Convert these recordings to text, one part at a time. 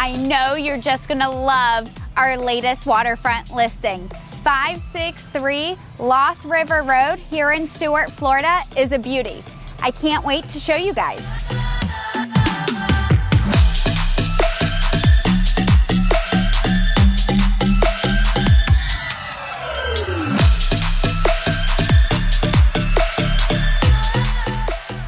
I know you're just gonna love our latest waterfront listing. 563 Lost River Road here in Stuart, Florida is a beauty. I can't wait to show you guys.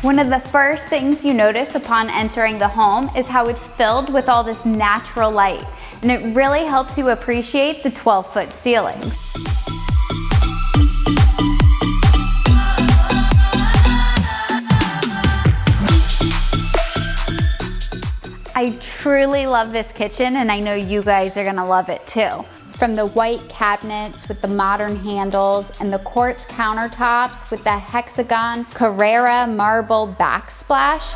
One of the first things you notice upon entering the home is how it's filled with all this natural light, and it really helps you appreciate the 12-foot ceilings. I truly love this kitchen, and I know you guys are gonna love it too. From the white cabinets with the modern handles and the quartz countertops with the hexagon Carrara marble backsplash.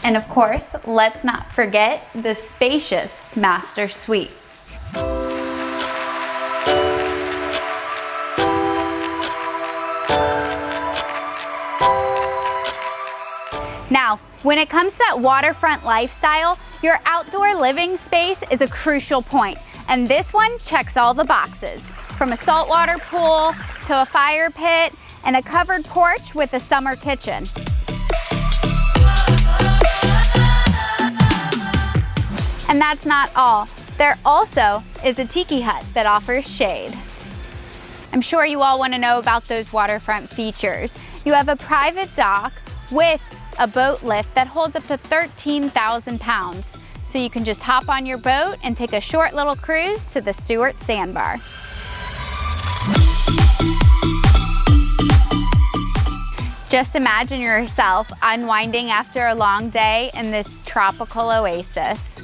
And of course, let's not forget the spacious master suite. Now, when it comes to that waterfront lifestyle, your outdoor living space is a crucial point, and this one checks all the boxes. From a saltwater pool to a fire pit and a covered porch with a summer kitchen. And that's not all. There also is a tiki hut that offers shade. I'm sure you all want to know about those waterfront features. You have a private dock with a boat lift that holds up to 13,000 pounds. So you can just hop on your boat and take a short little cruise to the Stuart sandbar. Just imagine yourself unwinding after a long day in this tropical oasis.